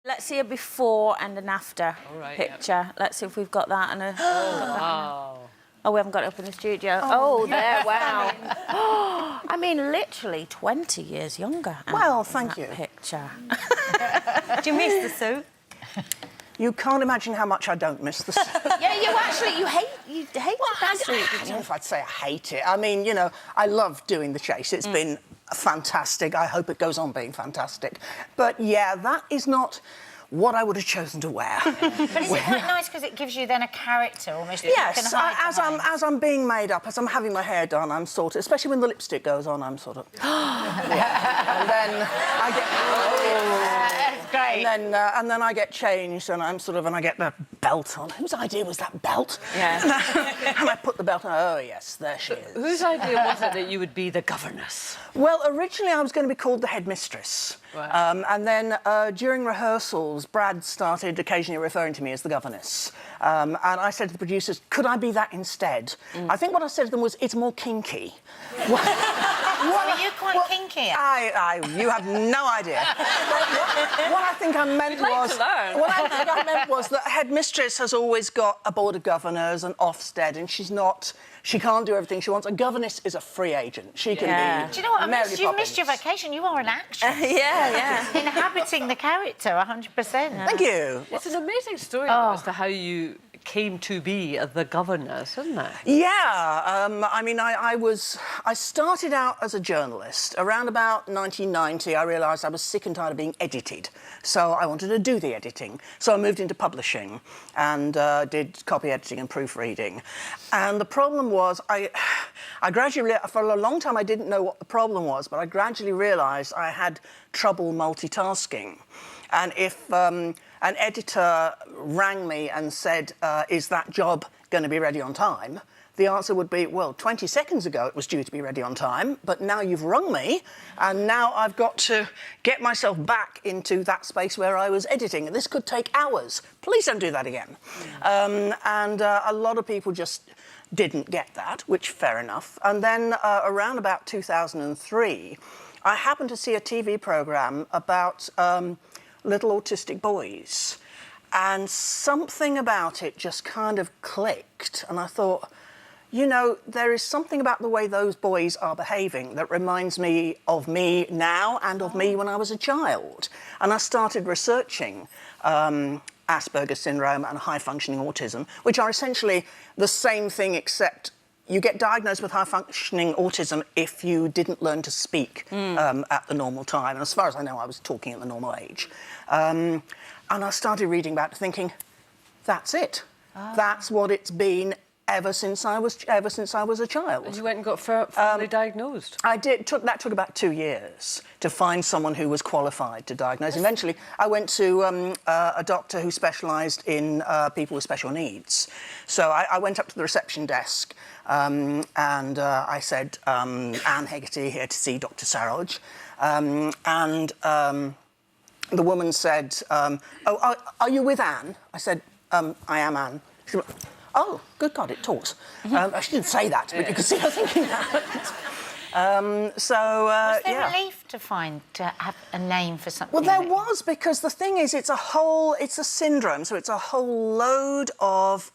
Let's see a before and an after picture. Yep. Let's see if we've got that. And a, wow. Oh, we haven't got it up in the studio. Oh, there, wow. I mean, literally 20 years younger. Well, thank you. Picture. Do you miss the suit? You can't imagine how much I don't miss the suit. Yeah, you hate that suit, I don't know if I'd say I hate it. I mean, you know, I love doing the chase. It's been fantastic. I hope it goes on being fantastic. But, yeah, that is not what I would have chosen to wear. But is it quite nice because it gives you then a character almost? Yes, as I'm being made up, as I'm having my hair done, I'm sort of, especially when the lipstick goes on, I'm sort of... yeah. And then I get... That's great. And then I get changed and I'm sort of... And I get the belt on. Whose idea was that belt? Yeah. And I put the belt on. Oh, yes, there she is. Whose idea was it that you would be the governess? Well, originally I was going to be called the headmistress. Wow. And then during rehearsals, Brad started occasionally referring to me as the governess. And I said to the producers, could I be that instead? I think what I said to them was, it's more kinky. Well, you're quite kinky. You have no idea. What I think I meant was that headmistress has always got a board of governors and Ofsted, and she can't do everything she wants. A governess is a free agent. She can be. Do you know what? You missed your vacation. You are an actress. Yeah. Inhabiting the character 100%. Thank you. It's an amazing story as to how you came to be the governess, isn't it? Yeah, I mean, I started out as a journalist. Around about 1990, I realised I was sick and tired of being edited, so I wanted to do the editing. So I moved into publishing and did copy editing and proofreading. And the problem was, I gradually, for a long time, I didn't know what the problem was, but I gradually realised I had trouble multitasking. And if an editor rang me and said, is that job going to be ready on time? The answer would be, well, 20 seconds ago it was due to be ready on time, but now you've rung me, and now I've got to get myself back into that space where I was editing. This could take hours. Please don't do that again. And a lot of people just didn't get that, which, fair enough. And then around about 2003, I happened to see a TV programme about little autistic boys, and something about it just kind of clicked, and I thought, you know, there is something about the way those boys are behaving that reminds me of me now and of me when I was a child. And I started researching Asperger's syndrome and high-functioning autism, which are essentially the same thing, except you get diagnosed with high-functioning autism if you didn't learn to speak at the normal time. And as far as I know, I was talking at the normal age. And I started reading about it, thinking, that's it. That's what it's been ever since I was a child. And you went and got fully diagnosed? I did. That took about 2 years to find someone who was qualified to diagnose. Eventually, I went to a doctor who specialised in people with special needs. So I went up to the reception desk and I said, Anne Hegerty here to see Dr. Saroj. The woman said, oh, are you with Anne? I said, I am Anne. She went, oh, good God, it talks. She didn't say that, but you could see her thinking that. Was there relief to have a name for something? Well, there was, because the thing is, it's a syndrome, so it's a whole load of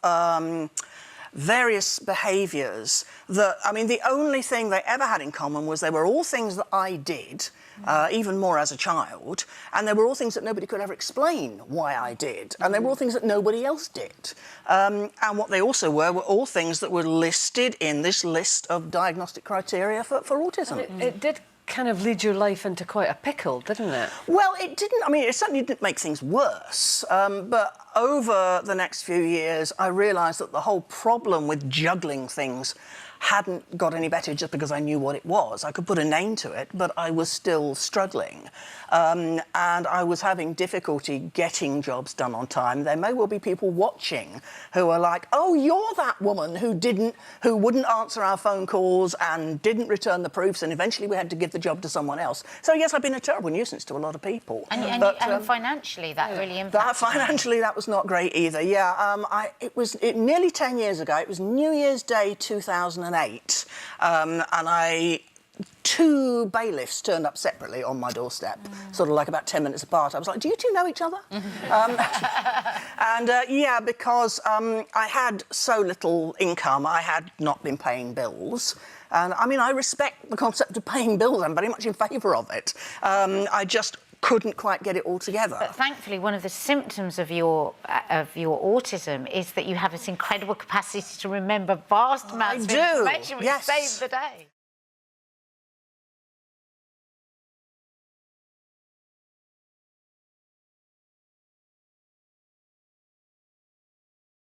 various behaviours that, I mean, the only thing they ever had in common was they were all things that I did, even more as a child, and they were all things that nobody could ever explain why I did, and they were all things that nobody else did. And what they also were all things that were listed in this list of diagnostic criteria for autism. It did kind of lead your life into quite a pickle, didn't it? Well, it didn't. I mean, it certainly didn't make things worse. But over the next few years, I realised that the whole problem with juggling things hadn't got any better just because I knew what it was. I could put a name to it, but I was still struggling. And I was having difficulty getting jobs done on time. There may well be people watching who are like, oh, you're that woman who wouldn't answer our phone calls and didn't return the proofs, and eventually we had to give the job to someone else. So, yes, I've been a terrible nuisance to a lot of people. And financially, that really impacted Financially, that was not great either, yeah. It was nearly 10 years ago. It was New Year's Day 2008, and I 2 bailiffs turned up separately on my doorstep, sort of like about 10 minutes apart. I was like, do you two know each other? Yeah, because I had so little income, I had not been paying bills. And I mean, I respect the concept of paying bills. I'm very much in favour of it. I just couldn't quite get it all together. But thankfully, one of the symptoms of your autism is that you have this incredible capacity to remember vast amounts of information, which saves the day.